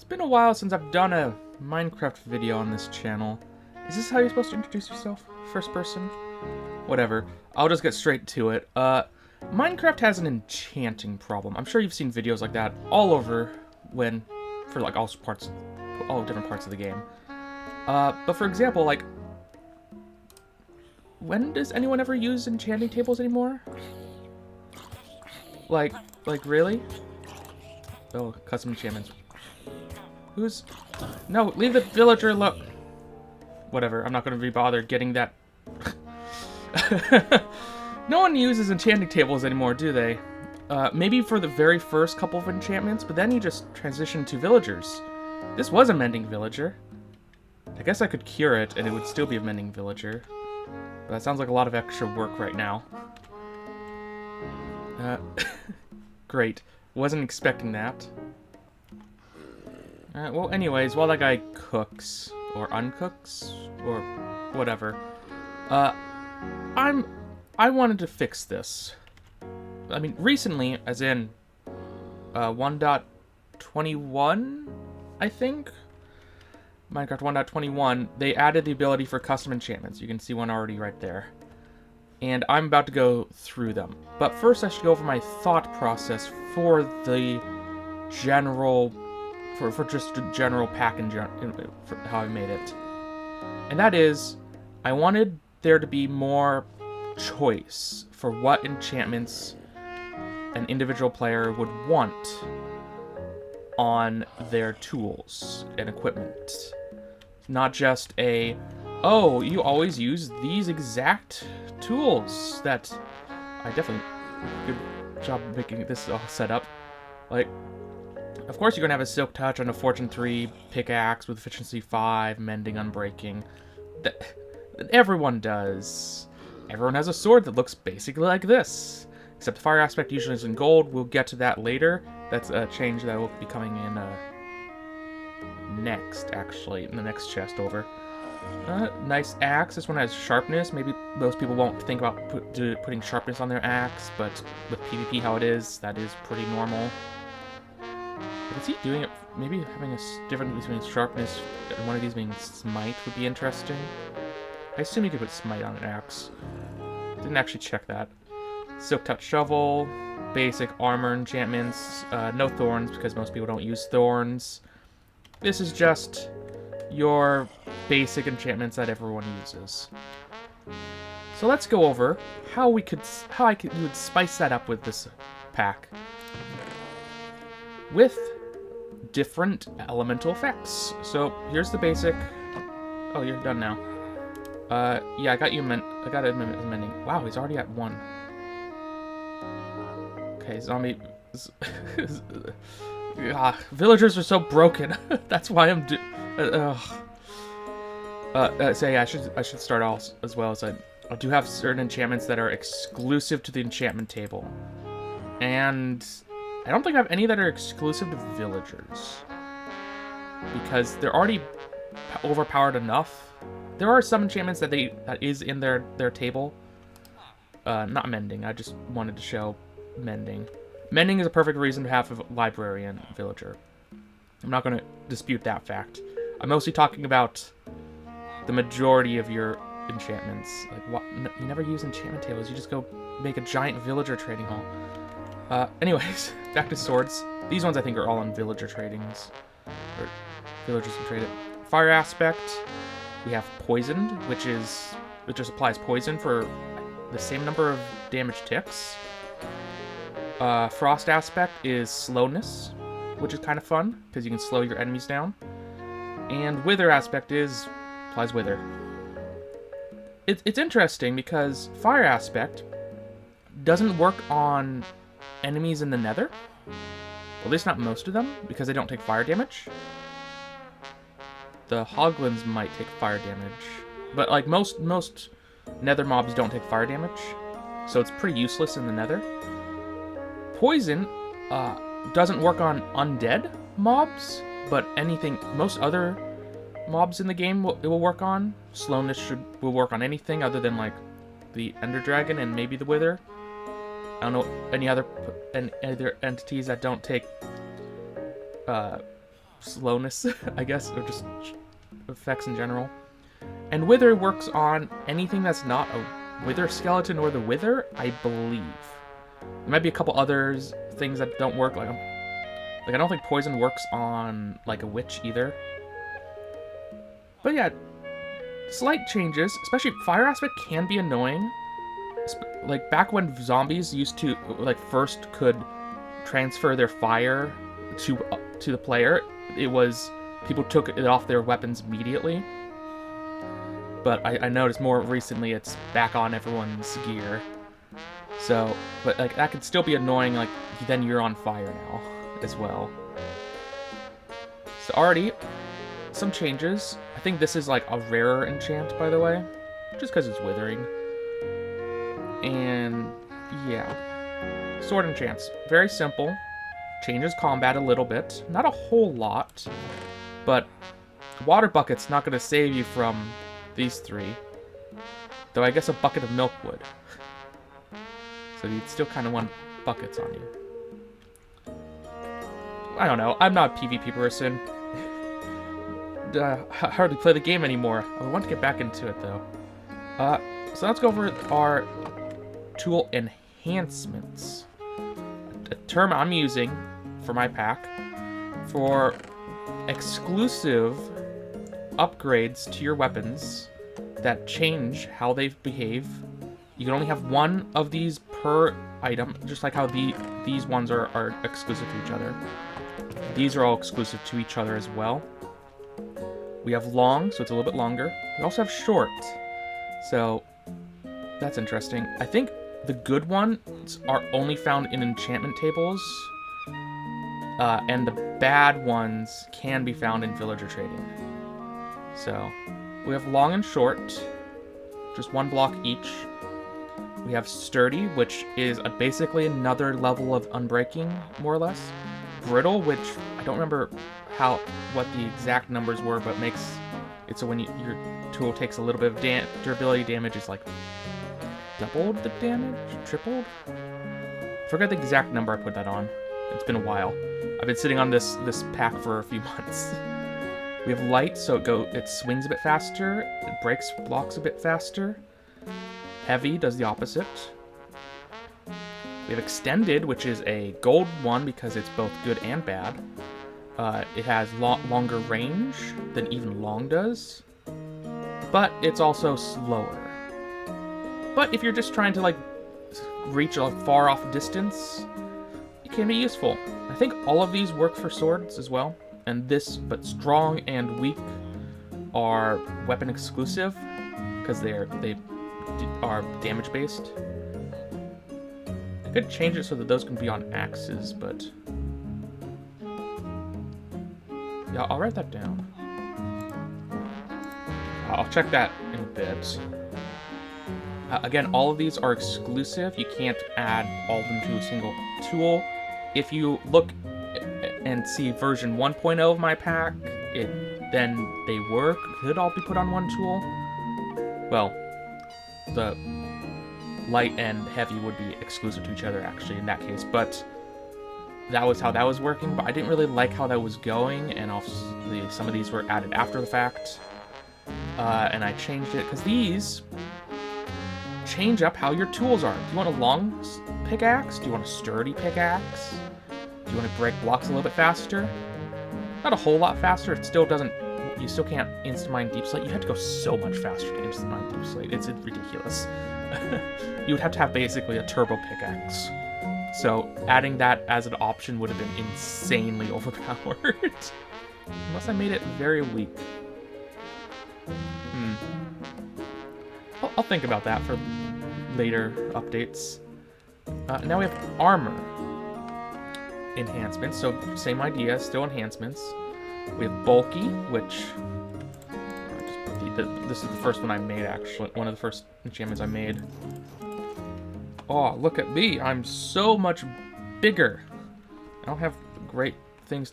It's been a while since I've done a Minecraft video on this channel. Is this how you're supposed to introduce yourself? First person? Whatever. I'll just get straight to it. Minecraft has an enchanting problem. I'm sure you've seen videos like that all over for like all different parts of the game. But for example, like, when does anyone ever use enchanting tables anymore? Like really? Oh, custom enchantments. No, leave the villager alone. Whatever, I'm not going to be bothered getting that. No one uses enchanting tables anymore, do they? Maybe for the very first couple of enchantments, but then you just transition to villagers. This was a mending villager. I guess I could cure it, and it would still be a mending villager. But that sounds like a lot of extra work right now. Great. Wasn't expecting that. Well, anyways, while that guy cooks, or uncooks, or whatever, I wanted to fix this. I mean, recently, as in 1.21, I think? Minecraft 1.21, they added the ability for custom enchantments. You can see one already right there. And I'm about to go through them. But first I should go over my thought process for the general, for just a general pack for how I made it. And that is, I wanted there to be more choice for what enchantments an individual player would want on their tools and equipment. Not just oh, you always use these exact tools that I definitely good job making this all set up. Like, of course you're gonna have a Silk Touch on a Fortune 3 pickaxe with efficiency 5, mending, unbreaking. That everyone does. Everyone has a sword that looks basically like this. Except the fire aspect usually is in gold. We'll get to that later. That's a change that will be coming in next, actually, in the next chest over. Nice axe. This one has sharpness. Maybe most people won't think about putting sharpness on their axe, but with PvP how it is, that is pretty normal. But is he doing it? Maybe having a difference between sharpness and one of these being smite would be interesting. I assume you could put smite on an axe. Didn't actually check that. Silk Touch Shovel, basic armor enchantments, no thorns because most people don't use thorns. This is just your basic enchantments that everyone uses. So let's go over how you would spice that up with this pack with different elemental effects. So here's the basic. Oh, you're done now. Yeah, I got it mending. Wow, he's already at 1. Okay, zombie. Villagers are so broken. That's why I'm so yeah, I should start off as well as I do have certain enchantments that are exclusive to the enchantment table, and I don't think I have any that are exclusive to villagers because they're already overpowered enough. There are some enchantments that is in their table. Not mending. I just wanted to show mending. Mending is a perfect reason to have a librarian villager. I'm not going to dispute that fact. I'm mostly talking about the majority of your enchantments. Like, what? You never use enchantment tables. You just go make a giant villager trading hall. Anyways, back to swords. These ones I think are all on villager tradings. Or villagers can trade it. Fire aspect. We have poisoned, which just applies poison for the same number of damage ticks. Frost aspect is slowness, which is kind of fun because you can slow your enemies down. And wither aspect applies wither. It's interesting because fire aspect doesn't work on enemies in the nether. Well, at least not most of them, because they don't take fire damage. The hoglins might take fire damage, but like most nether mobs don't take fire damage, so it's pretty useless in the nether. Poison doesn't work on undead mobs, but most other mobs in the game it will work on. Slowness will work on anything other than like the Ender Dragon and maybe the Wither. I don't know any other entities that don't take slowness, I guess, or just effects in general. And Wither works on anything that's not a Wither skeleton or the Wither, I believe. There might be a couple others things that don't work, like I don't think poison works on like a witch either. But yeah, slight changes, especially fire aspect can be annoying. Like back when zombies used to like first could transfer their fire to the player, it was people took it off their weapons immediately. But I noticed more recently it's back on everyone's gear. So, but like that could still be annoying. Like then you're on fire now as well. So already some changes. I think this is like a rarer enchant, by the way, just because it's withering. And yeah, sword enchants, very simple. Changes combat a little bit, not a whole lot, but water bucket's not going to save you from these three. Though I guess a bucket of milk would. So you'd still kind of want buckets on you. I don't know. I'm not a PvP person. I hardly play the game anymore. I want to get back into it though. So let's go over our tool enhancements. A term I'm using for my pack for exclusive upgrades to your weapons that change how they behave. You can only have one of these per item, just like how these ones are exclusive to each other. These are all exclusive to each other as well. We have long, so it's a little bit longer. We also have short, so that's interesting. I think the good ones are only found in enchantment tables, and the bad ones can be found in villager trading. So we have long and short, just one block each. We have sturdy, which is basically another level of unbreaking, more or less. Brittle, which I don't remember what the exact numbers were, but makes it so when your tool takes a little bit of durability damage, it's like doubled the damage, tripled. Forget the exact number I put that on. It's been a while. I've been sitting on this pack for a few months. We have light, so it swings a bit faster. It breaks blocks a bit faster. Heavy does the opposite. We have extended, which is a gold one because it's both good and bad. It has longer range than even long does, but it's also slower. But if you're just trying to like reach a far off distance, it can be useful. I think all of these work for swords as well, and but strong and weak are weapon exclusive because they are damage based. I could change it so that those can be on axes, but yeah, I'll write that down. I'll check that in a bit. Again, all of these are exclusive. You can't add all of them to a single tool. If you look and see version 1.0 of my pack, then they could all be put on one tool. Well, the light and heavy would be exclusive to each other actually in that case, but that was how that was working. But I didn't really like how that was going, and obviously some of these were added after the fact, and I changed it because these change up how your tools are. Do you want a long pickaxe? Do you want a sturdy pickaxe? Do you want to break blocks a little bit faster? Not a whole lot faster. It still doesn't. You still can't instant mine deep slate. You have to go so much faster to instant mine deep slate. It's ridiculous. You would have to have basically a turbo pickaxe. So adding that as an option would have been insanely overpowered. Unless I made it very weak. I'll think about that for later updates. Now we have armor enhancements. So same idea, still enhancements. We have bulky, which this is the first one I made actually. One of the first enchantments I made. Oh, look at me! I'm so much bigger. I don't have great things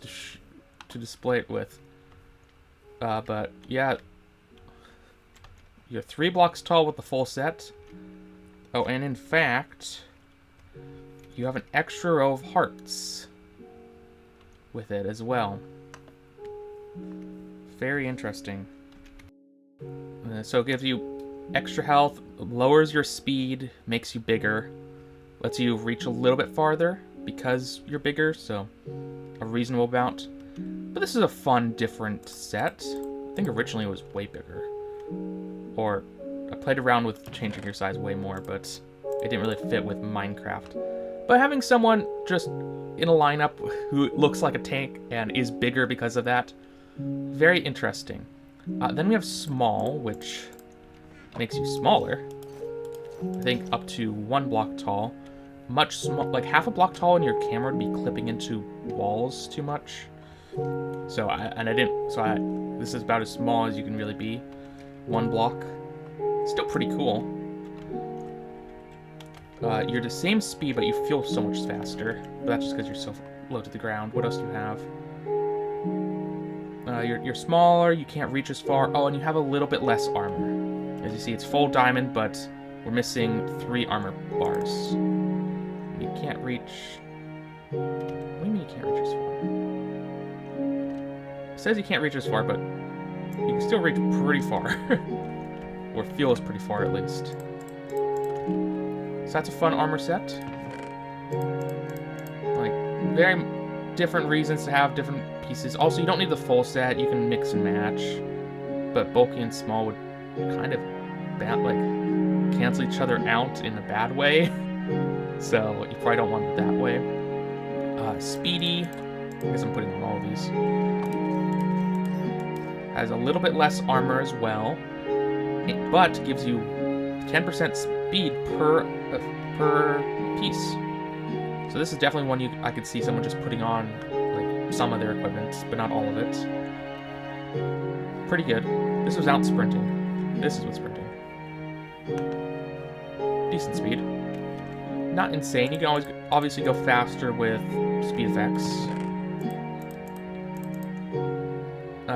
to display it with. But yeah, you're 3 blocks tall with the full set. Oh, and in fact, you have an extra row of hearts with it as well. Very interesting. So it gives you extra health, lowers your speed, makes you bigger, lets you reach a little bit farther because you're bigger, so a reasonable amount. But this is a fun, different set. I think originally it was way bigger. Or I played around with changing your size way more, but it didn't really fit with Minecraft. But having someone just in a lineup who looks like a tank and is bigger because of that, very interesting. Then we have small, which makes you smaller. I think up to 1 block tall. Much small, like half a block tall, and your camera would be clipping into walls too much. This is about as small as you can really be. 1 block. Still pretty cool. You're the same speed, but you feel so much faster. But that's just because you're so low to the ground. What else do you have? You're smaller, you can't reach as far. Oh, and you have a little bit less armor. As you see, it's full diamond, but we're missing 3 armor bars. You can't reach... What do you mean you can't reach as far? It says you can't reach as far, but you can still reach pretty far. Or feels pretty far, at least. So that's a fun armor set. Like, very different reasons to have different pieces. Also, you don't need the full set. You can mix and match. But bulky and small would kind of cancel each other out in a bad way. So you probably don't want it that way. Speedy. I guess I'm putting on all of these. Has a little bit less armor as well, but gives you 10% speed per piece. So this is definitely one I could see someone just putting on like some of their equipment, but not all of it. Pretty good. This was out sprinting. This is with sprinting. Decent speed. Not insane. You can always obviously go faster with speed effects.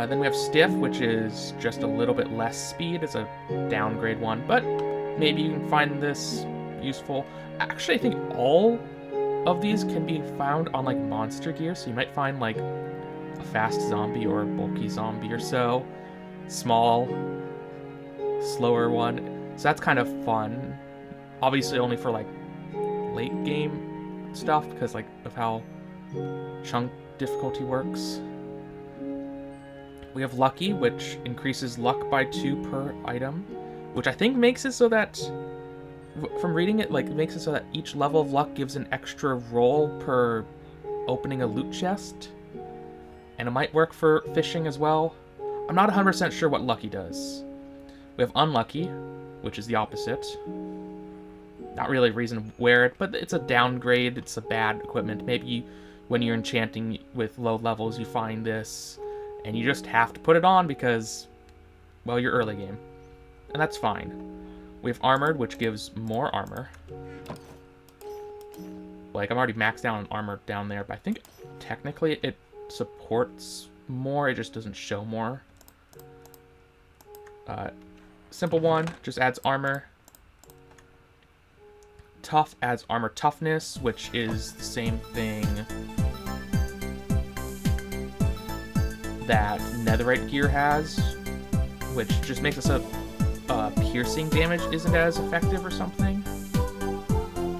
Then we have stiff, which is just a little bit less speed. It's a downgrade one, but maybe you can find this useful. Actually, I think all of these can be found on like monster gear, so you might find like a fast zombie or a bulky zombie or so. Small, slower one. So that's kind of fun. Obviously only for like late game stuff because like of how chunk difficulty works. We have lucky, which increases luck by 2 per item, which I think makes it so that, from reading it, like makes it so that each level of luck gives an extra roll per opening a loot chest, and it might work for fishing as well. I'm not 100% sure what lucky does. We have unlucky, which is the opposite. Not really a reason to wear it, but it's a downgrade. It's a bad equipment. Maybe when you're enchanting with low levels, you find this, and you just have to put it on because, well, you're early game. And that's fine. We have armored, which gives more armor. Like, I'm already maxed out on armor down there, but I think technically it supports more. It just doesn't show more. Simple one, just adds armor. Tough adds armor toughness, which is the same thing that netherite gear has, which just makes it so piercing damage isn't as effective or something,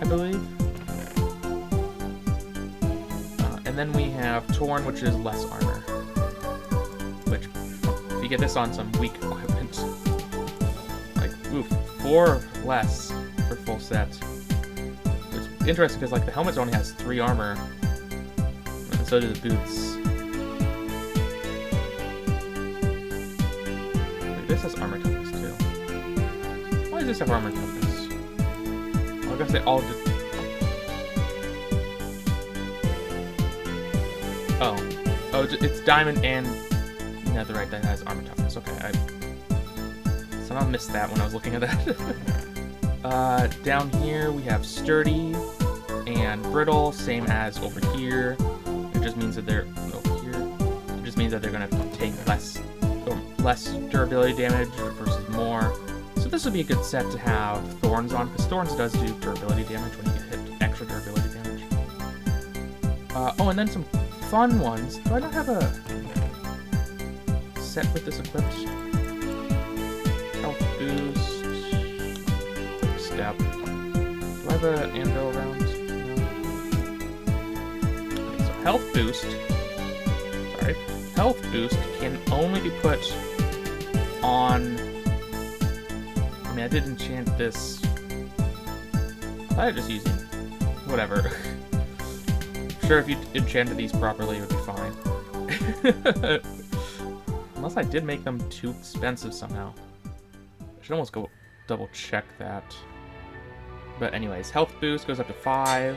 I believe. And then we have torn, which is less armor, which if you get this on some weak equipment, like, oof, 4 less for full set. It's interesting because like the helmet only has 3 armor, and so do the boots. This has armor toughness too. Why does this have armor toughness? Well, I guess they all do. Oh, it's diamond and netherite that has armor toughness. Okay, I somehow missed that when I was looking at that. Down here we have sturdy and brittle, same as over here. It just means that they're over here. It just means that they're gonna take less durability damage versus more. So this would be a good set to have thorns on, because thorns does do durability damage when you get hit, extra durability damage. Oh, and then some fun ones. Do I not have a... set with this equipped. Health boost. Quick step. Do I have an anvil around? No. Okay, so health boost. Sorry. Health boost can only be put on... I mean, I did enchant this. I thought I was just using... Whatever. Sure, if you enchanted these properly, it would be fine. Unless I did make them too expensive somehow. I should almost go double check that. But anyways, health boost goes up to 5.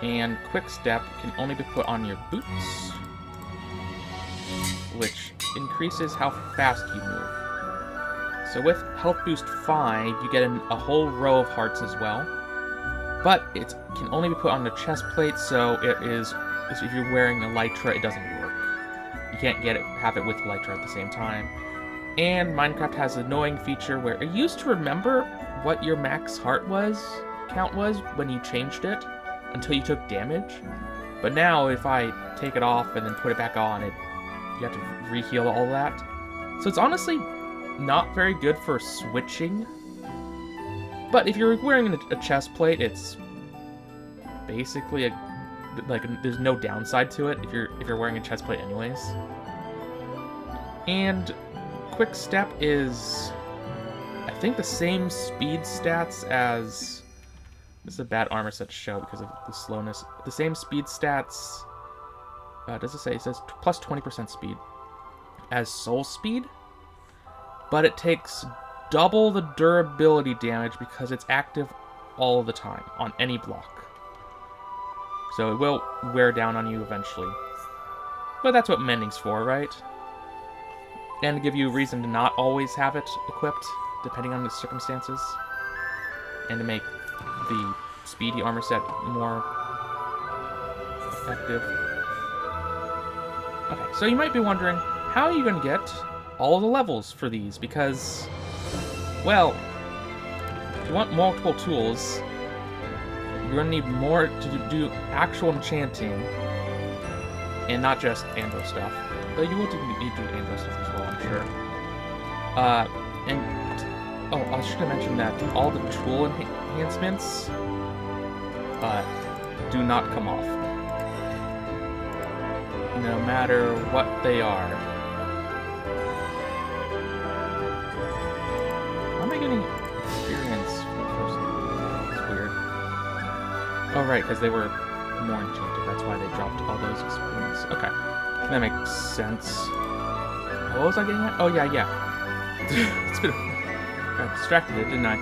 And quick step can only be put on your boots, which increases how fast you move. So with health boost 5, you get a whole row of hearts as well. But it can only be put on the chest plate, so it is, if you're wearing elytra, it doesn't work. You can't have it with elytra at the same time. And Minecraft has an annoying feature where it used to remember what your max heart count was when you changed it until you took damage. But now if I take it off and then put it back on, you have to re-heal all that. So it's honestly not very good for switching. But if you're wearing a chest plate, it's basically there's no downside to it if you're wearing a chest plate anyways. And quick step is, I think, the same speed stats as... This is a bad armor set to show because of the slowness. The same speed stats... does it say? It says plus 20% speed as soul speed. But it takes double the durability damage because it's active all the time on any block. So it will wear down on you eventually. But that's what mending's for, right? And to give you a reason to not always have it equipped, depending on the circumstances. And to make the speedy armor set more effective. Okay, so you might be wondering, how are you going to get all the levels for these? Because, well, if you want multiple tools, you're going to need more to do actual enchanting, and not just anvil stuff. Though you will need to do anvil stuff as well, I'm sure. I should have mentioned that all the tool enhancements do not come off, no matter what they are. How am I getting experience for the first one? It's weird. Oh, right, because they were more enchanted. That's why they dropped all those experience. Okay, that makes sense. What was I getting at? Oh, yeah. It's been... I distracted it, didn't I?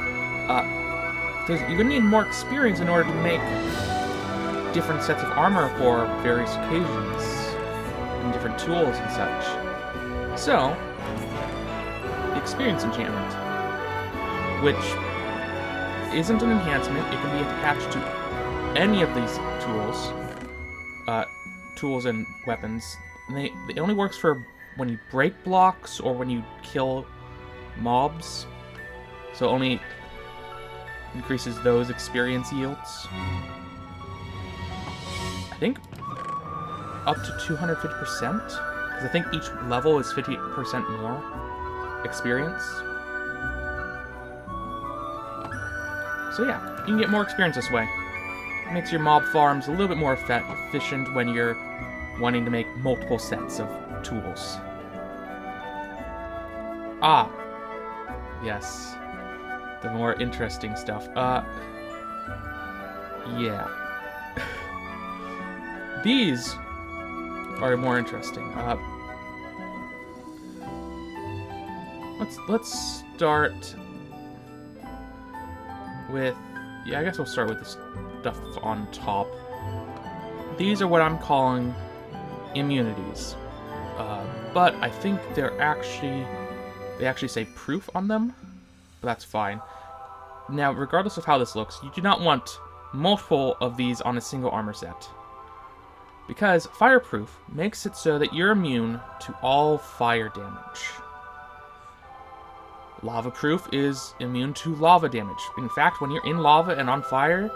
You're gonna need more experience in order to make different sets of armor for various occasions, and different tools and such. So, the experience enchantment, which isn't an enhancement, it can be attached to any of these tools and weapons. And it only works for when you break blocks or when you kill mobs. So only increases those experience yields. I think up to 250%, because I think each level is 50% more experience. So yeah, you can get more experience this way. It makes your mob farms a little bit more efficient when you're wanting to make multiple sets of tools. Ah, yes. The more interesting stuff. Yeah. These are more interesting. Let's start with... Yeah, I guess we'll start with the stuff on top. These are what I'm calling immunities. But I think they actually say proof on them. But that's fine. Now, regardless of how this looks, you do not want multiple of these on a single armor set. Because fireproof makes it so that you're immune to all fire damage. Lava-proof is immune to lava damage. In fact, when you're in lava and on fire,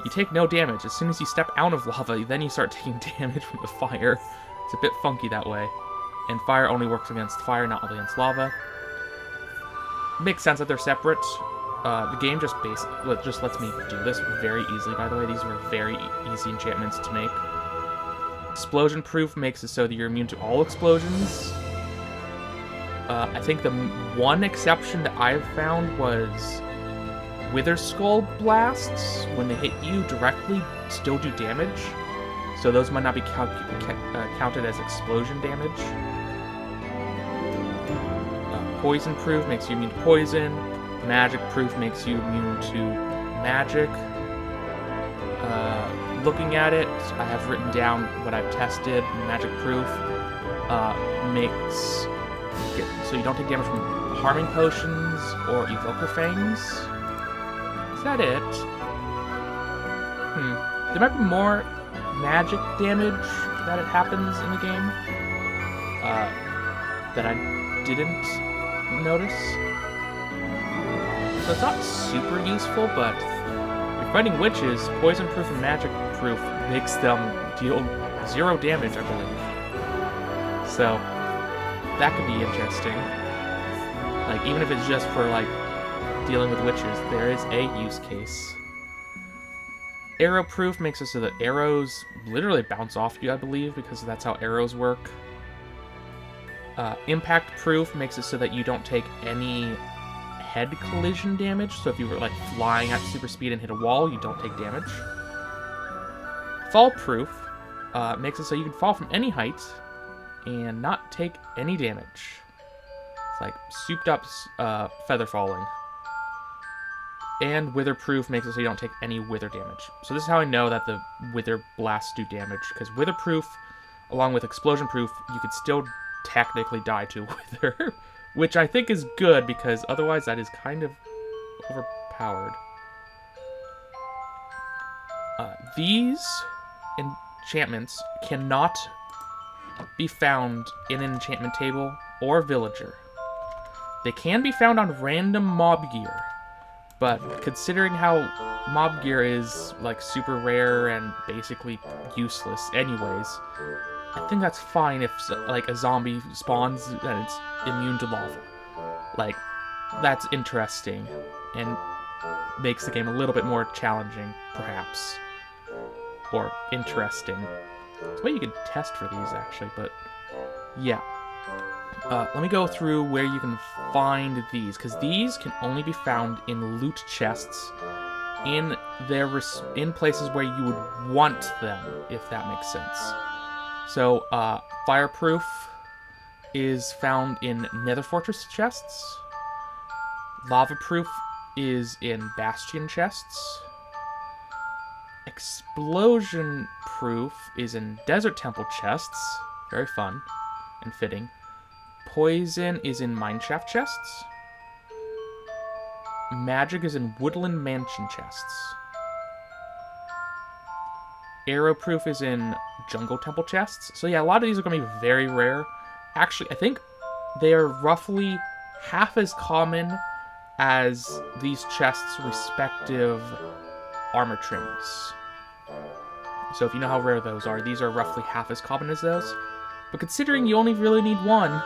you take no damage. As soon as you step out of lava, then you start taking damage from the fire. It's a bit funky that way. and fire only works against fire, not against lava. Makes sense that they're separate. The game just lets me do this very easily, by the way. These were very easy enchantments to make. Explosion proof makes it so that you're immune to all explosions. I think the one exception that I've found was Wither Skull blasts. When they hit you directly, still do damage. So those might not be counted as explosion damage. Poison proof makes you immune to poison. Magic proof makes you immune to magic. Looking at it, I have written down what I've tested. Magic proof makes so you don't take damage from harming potions or evoker fangs. Is that it? There might be more magic damage that it happens in the game that I didn't notice. So it's not super useful, but if you're fighting witches, poison proof and magic proof makes them deal 0 damage, I believe. So that could be interesting. Like, even if it's just for, like, dealing with witches, there is a use case. Arrow proof makes it so that arrows literally bounce off you, I believe, because that's how arrows work. Impact proof makes it so that you don't take any head collision damage. So if you were, like, flying at super speed and hit a wall, you don't take damage. Fall proof makes it so you can fall from any height and not take any damage. It's like souped up feather falling. And wither proof makes it so you don't take any wither damage. So this is how I know that the wither blasts do damage, because wither proof, along with explosion proof, you could still technically die to wither, which I think is good, because otherwise that is kind of overpowered. These enchantments cannot be found in an enchantment table or villager. They can be found on random mob gear, but considering how mob gear is like super rare and basically useless anyways, I think that's fine if like a zombie spawns and it's immune to lava. Like, that's interesting and makes the game a little bit more challenging, perhaps, or interesting. There's a way you could test for these, actually, but yeah. Let me go through where you can find these, because these can only be found in loot chests in places where you would want them, if that makes sense. So, fireproof is found in Nether Fortress chests. Lava-proof is in Bastion chests. Explosion-proof is in Desert Temple chests. Very fun and fitting. Poison is in Mineshaft chests. Magic is in Woodland Mansion chests. Arrow-proof is in Jungle Temple chests. So yeah, a lot of these are going to be very rare. Actually, I think they are roughly half as common as these chests' respective armor trims. So if you know how rare those are, these are roughly half as common as those. But considering you only really need one,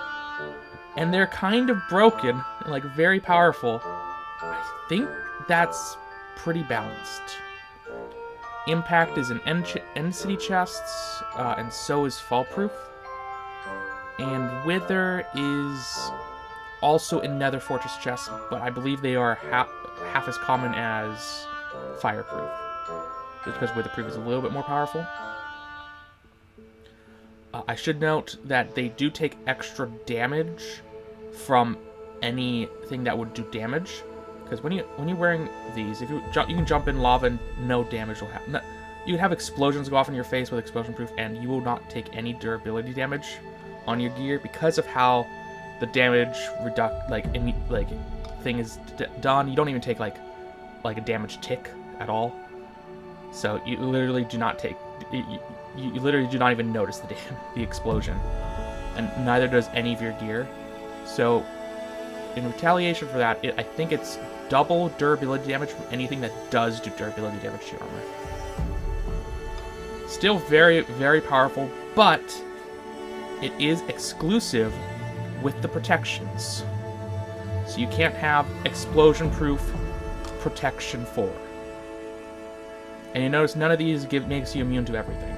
and they're kind of broken, and like very powerful, I think that's pretty balanced. Impact is in End City chests, and so is Fallproof. And Wither is also in Nether Fortress chests, but I believe they are half as common as Fireproof, just because Witherproof is a little bit more powerful. I should note that they do take extra damage from anything that would do damage, because when you're wearing these, if you can jump in lava and no damage will happen. You can have explosions go off in your face with explosion proof, and you will not take any durability damage on your gear because of how the damage thing is done. You don't even take like a damage tick at all. So you literally do not take. You literally do not even notice the explosion, and neither does any of your gear. So, in retaliation for that, I think it's double durability damage from anything that does do durability damage to your armor. Still very, very powerful, but it is exclusive with the protections. So you can't have explosion-proof protection 4. And you notice none of these makes you immune to everything.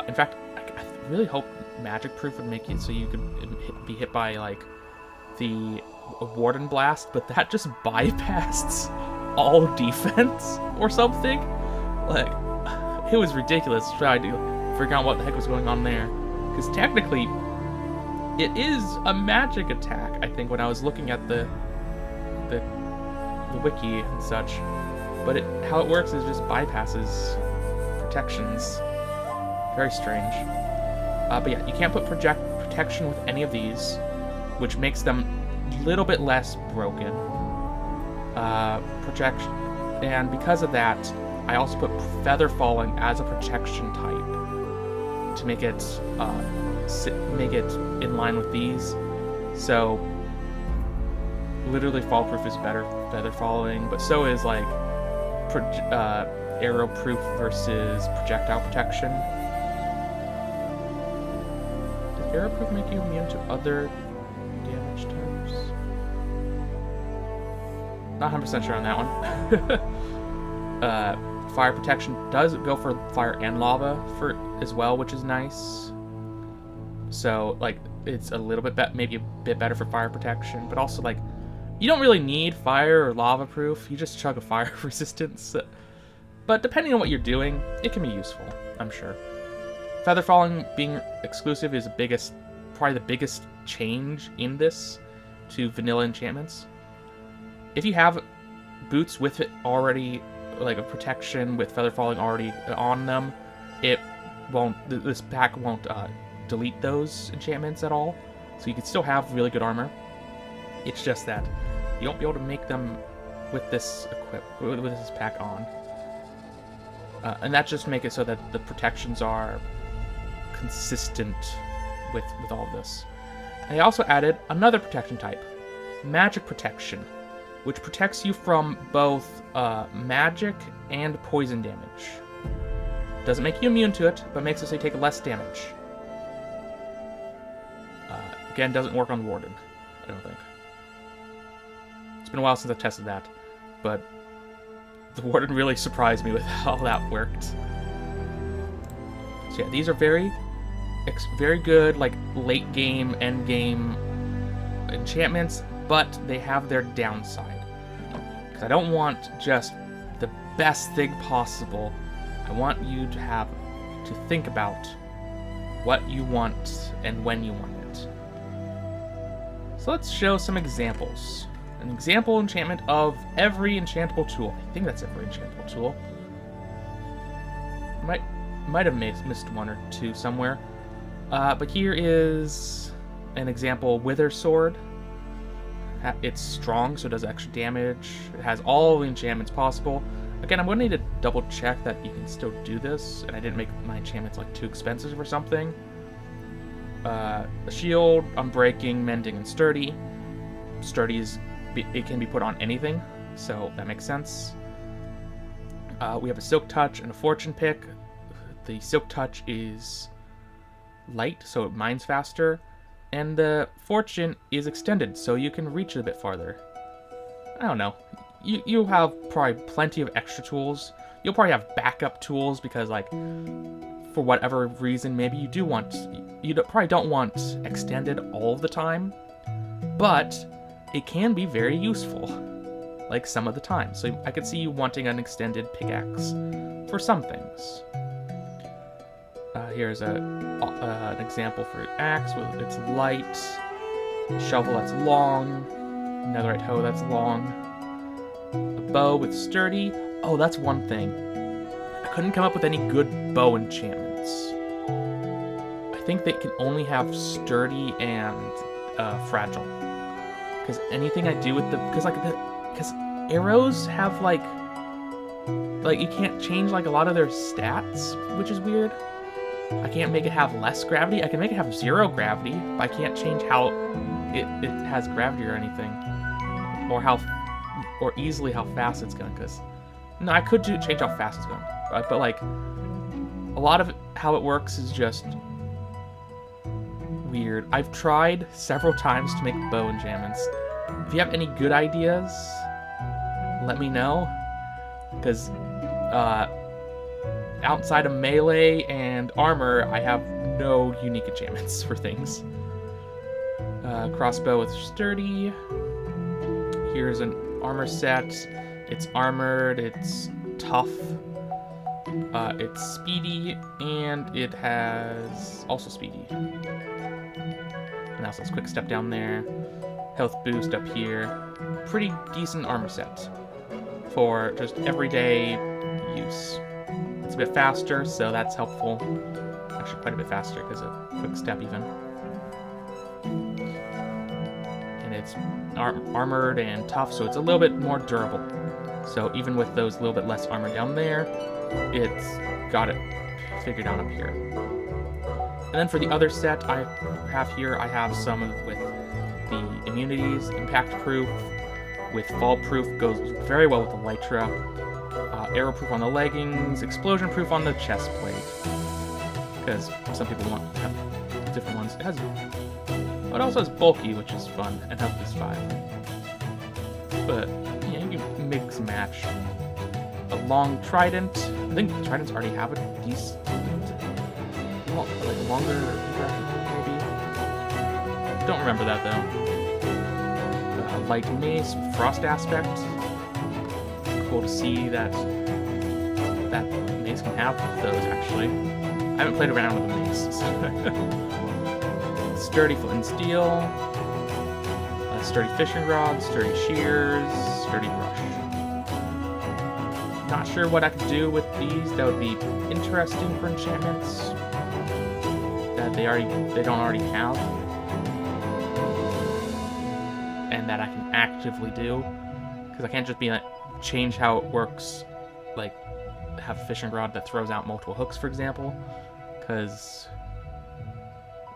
In fact, I really hope magic-proof would make it so you could be hit by, like, the Warden Blast, but that just bypassed all defense or something. Like, it was ridiculous trying to figure out what the heck was going on there. Because technically, it is a magic attack, I think, when I was looking at the wiki and such. But how it works is just bypasses protections. Very strange. But yeah, you can't put protection with any of these, which makes them a little bit less broken. Protection, and because of that, I also put Feather Falling as a protection type to make it in line with these. So literally Fall-proof is better Feather Falling, but so is like Arrow Proof versus Projectile Protection. Does Arrow Proof make you immune to other damage types? Not 100% sure on that one. Fire Protection does go for fire and lava as well, which is nice. So, like, it's a little bit maybe a bit better for fire protection, but also, like, you don't really need fire or lava proof. You just chug a fire resistance. But depending on what you're doing, it can be useful, I'm sure. Feather Falling being exclusive is probably the biggest change in this to vanilla enchantments. If you have boots with it already, like a protection with Feather Falling already on them, this pack won't delete those enchantments at all. So you can still have really good armor. It's just that you won't be able to make them with this pack on. And that just make it so that the protections are consistent with all of this. And I also added another protection type, Magic Protection, which protects you from both magic and poison damage. Doesn't make you immune to it, but makes it so you take less damage. Again, doesn't work on Warden, I don't think. It's been a while since I've tested that, but the Warden really surprised me with how that worked. So yeah, these are very good, like, late game, end game enchantments, but they have their downside. Because I don't want just the best thing possible. I want you to think about what you want and when you want it. So let's show some examples. An example enchantment of every enchantable tool. I think that's every enchantable tool. Might have missed one or two somewhere. But here is an example Wither Sword. It's strong, so it does extra damage. It has all the enchantments possible. Again, I'm going to need to double check that you can still do this, and I didn't make my enchantments like too expensive or something. A shield, Unbreaking, Mending, and Sturdy. Sturdy it can be put on anything, so that makes sense. We have a Silk Touch and a Fortune Pick. The Silk Touch is light, so it mines faster, and the Fortune is extended, so you can reach it a bit farther. I don't know. You have probably plenty of extra tools. You'll probably have backup tools because, like, for whatever reason, maybe you probably don't want extended all the time, but it can be very useful, like some of the time. So I could see you wanting an extended pickaxe for some things. Here's an example for an axe with its light, shovel that's long, netherite hoe that's long, a bow with sturdy. Oh, that's one thing. I couldn't come up with any good bow enchantments. I think they can only have sturdy and fragile. Because anything I do with because arrows have like you can't change like a lot of their stats, which is weird. I can't make it have less gravity. I can make it have 0 gravity, but I can't change how it has gravity or anything, or easily how fast it's going. Because no, I could change how fast it's going, but like a lot of how it works is just weird. I've tried several times to make bow enchantments. If you have any good ideas, let me know. Because outside of melee and armor, I have no unique enchantments for things. Crossbow with sturdy. Here's an armor set. It's armored, it's tough, it's speedy, and it has also speedy. And also has quick step down there. Health boost up here. Pretty decent armor set for just everyday use. It's a bit faster, so that's helpful. Actually, quite a bit faster because of quick step even. And it's armored and tough, so it's a little bit more durable. So even with those little bit less armor down there, it's got it figured out up here. And then for the other set I have here, I have some with the immunities. Impact proof with fall proof goes very well with the Elytra. Arrow proof on the leggings, explosion proof on the chest plate. Because some people want to have different ones. It also has bulky, which is fun, and health is 5. But yeah, you can mix and match. A long trident. I think tridents already have a decent, like longer maybe. Don't remember that though. Light mace, frost aspect. Cool to see that mace can have those actually. I haven't played around with the mace. So. Sturdy flint and steel. Sturdy fishing rod, sturdy shears, sturdy brush. Not sure what I could do with these that would be interesting for enchantments that they don't already have, and that I can actively do, because I can't just be like change how it works, like have a fishing rod that throws out multiple hooks, for example, because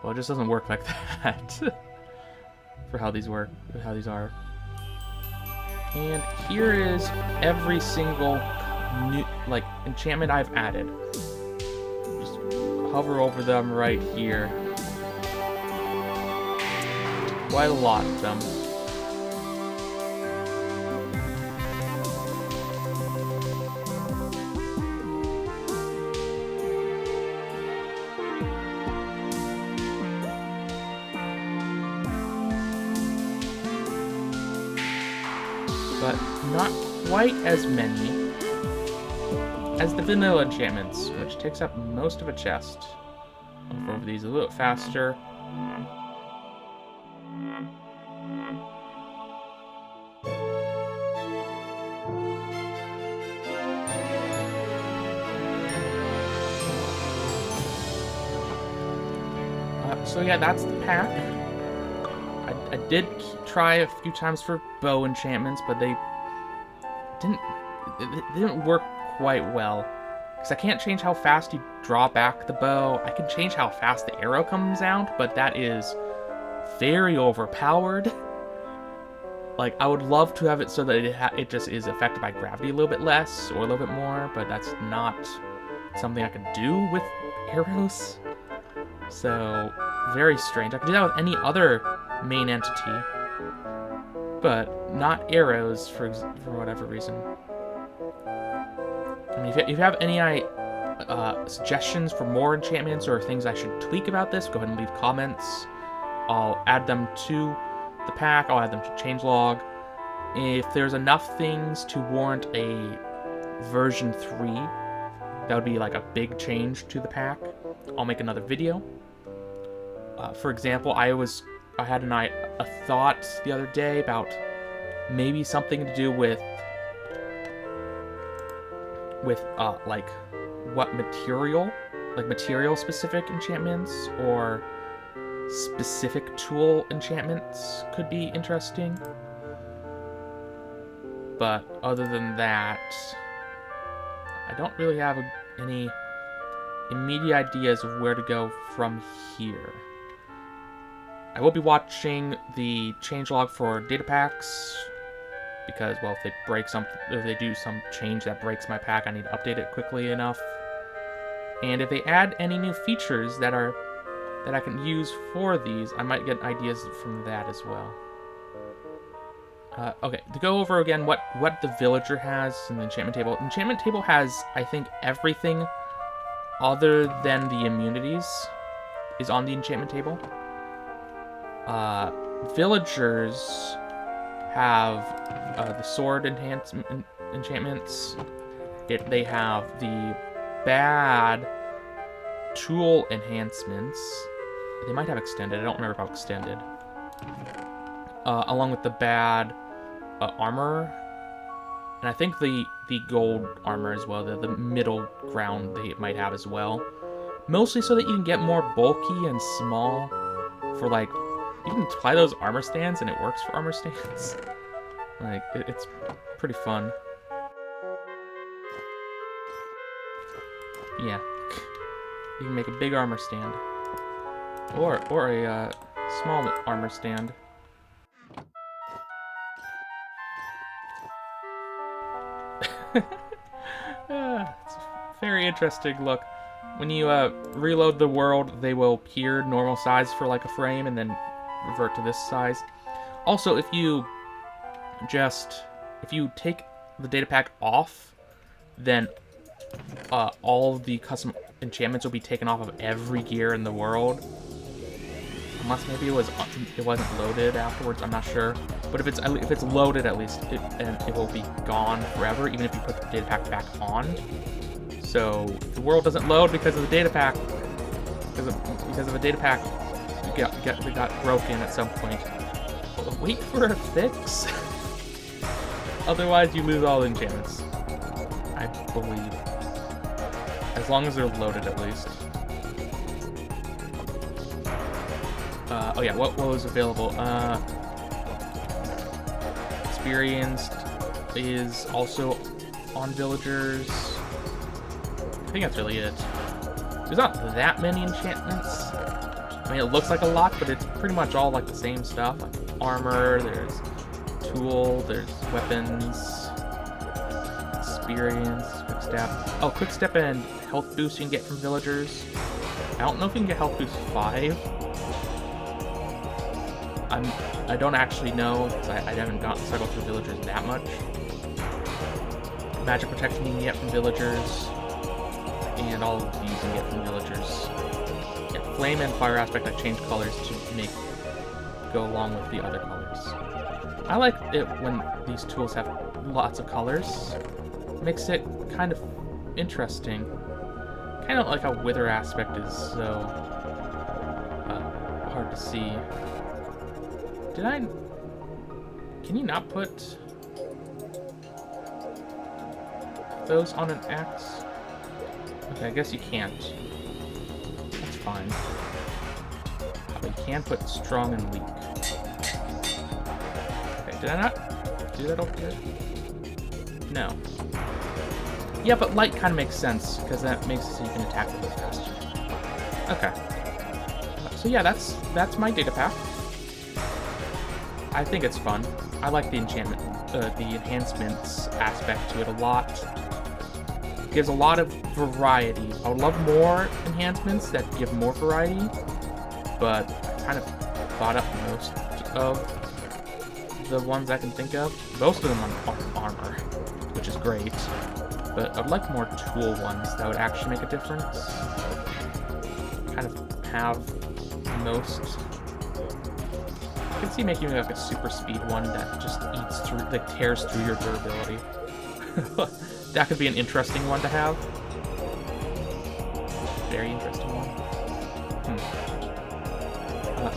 well, it just doesn't work like that. For how these work, how these are. And here is every single new, like, enchantment I've added. Just hover over them right here. Quite a lot of them. But not quite as many as the vanilla enchantments, which takes up most of a chest. I'll go over these a little faster. So yeah, that's the pack. I did try a few times for bow enchantments, but they didn't work quite well. Because I can't change how fast you draw back the bow. I can change how fast the arrow comes out, but that is very overpowered. Like, I would love to have it so that it just is affected by gravity a little bit less, or a little bit more, but that's not something I can do with arrows. So, very strange. I could do that with any other main entity, but not arrows for whatever reason. I mean, if you have any suggestions for more enchantments or things I should tweak about this, go ahead and leave comments. I'll add them to the pack. I'll add them to changelog. If there's enough things to warrant a version 3, that would be like a big change to the pack, I'll make another video. For example, I had a thought the other day about maybe something to do with like what material, like material specific enchantments or specific tool enchantments could be interesting. But other than that, I don't really have any immediate ideas of where to go from here. I will be watching the changelog for Datapacks, because, well, if they break something, if they do some change that breaks my pack, I need to update it quickly enough. And if they add any new features that are that I can use for these. I might get ideas from that as well. Okay, to go over again what the villager has in the enchantment table. Enchantment table has, I think, everything other than the immunities is on the enchantment table. Villagers have the sword enchantments. They have the bad tool enhancements. They might have extended. I don't remember about extended. Along with the bad armor, and I think the gold armor as well. The middle ground they might have as well. Mostly so that you can get more bulky and small for, like, you can apply those armor stands and it works for armor stands. Like, it's pretty fun. Yeah. You can make a big armor stand. Or a small armor stand. It's a very interesting look. When you reload the world, they will appear normal size for like a frame and then revert to this size. Also, if you take the data pack off, then all of the custom enchantments will be taken off of every gear in the world. Unless maybe it wasn't loaded afterwards, I'm not sure. But if it's loaded at least, it will be gone forever, even if you put the data pack back on. So if the world doesn't load because of the data pack, because of a data pack, it got broken at some point. Wait for a fix. Otherwise, you lose all the enchantments, I believe. As long as they're loaded, at least. Oh yeah, what was available? Experienced is also on villagers. I think that's really it. There's not that many enchantments. I mean, it looks like a lot, but it's pretty much all like the same stuff. Like armor, there's tool, there's weapons, experience, quick step. Oh, quick step and health boost you can get from villagers. I don't know if you can get health boost 5. I don't actually know, because I haven't cycled through villagers that much. Magic protection you can get from villagers, and all of these you can get from villagers. Yeah, flame and fire aspect I changed colors to go along with the other colors. I like it when these tools have lots of colors. It makes it kind of interesting. Kind of like how wither aspect is so hard to see. Can you not put those on an axe? Okay, I guess you can't. That's fine. But you can put strong and weak. Okay, did I not do that over here? No. Yeah, but light kind of makes sense, because that makes it so you can attack a little faster. Okay. So yeah, that's my data pack. I think it's fun. I like the the enhancements aspect to it a lot. It gives a lot of variety. I would love more enhancements that give more variety, but I kind of thought up most of the ones I can think of. Most of them are armor, which is great, but I'd like more tool ones that would actually make a difference. Kind of have most. I can see making like a super speed one that just eats through, like tears through your durability. That could be an interesting one to have. Very interesting one.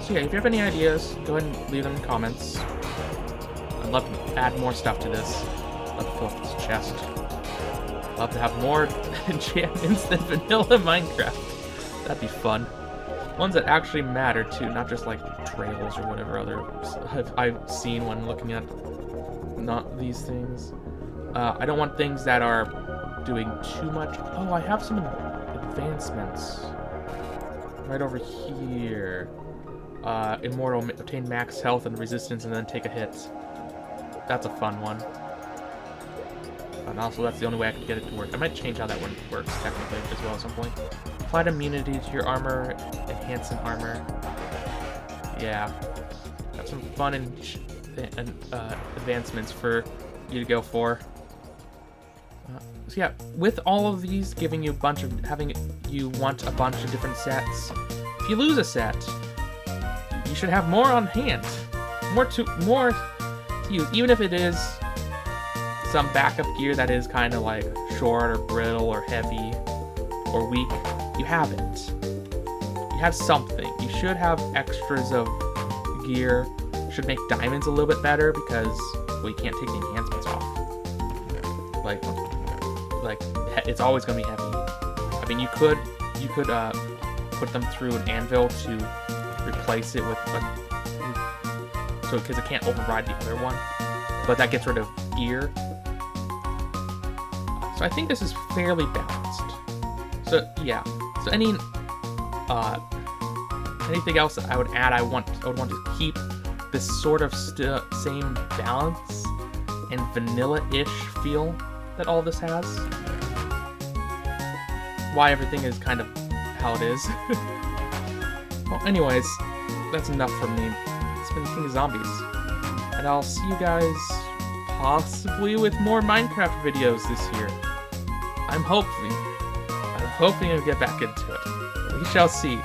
So yeah, if you have any ideas, go ahead and leave them in the comments. I'd love to add more stuff to this. I'd love to fill up this chest. I'd love to have more enchantments than vanilla Minecraft. That'd be fun. Ones that actually matter too, not just like trails or whatever other I've seen when looking at not these things. I don't want things that are doing too much. Oh, I have some advancements right over here. Immortal, obtain max health and resistance and then take a hit. That's a fun one. And also that's the only way I can get it to work. I might change how that one works technically as well at some point. Applied immunity to your armor, enhancing armor. Yeah, got some fun advancements for you to go for. So yeah, with all of these giving you having you want a bunch of different sets. If you lose a set, you should have more on hand, more to use, even if it is some backup gear that is kind of like short or brittle or heavy or weak. You have it. You have something. You should have extras of gear. Should make diamonds a little bit better because, well, you can't take the enhancements off. Like it's always gonna be heavy. I mean, you could put them through an anvil to replace it with so because it can't override the other one, but that gets rid of gear. So I think this is fairly balanced. So yeah. So anything else that I would add? I would want to keep this sort of same balance and vanilla-ish feel that all this has. Why everything is kind of how it is. Well, anyways, that's enough from me. It's been King of Zombies, and I'll see you guys possibly with more Minecraft videos this year. I'm hoping to get back into it. We shall see.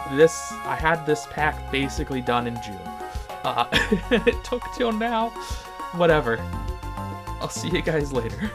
I had this pack basically done in June. It took till now. Whatever. I'll see you guys later.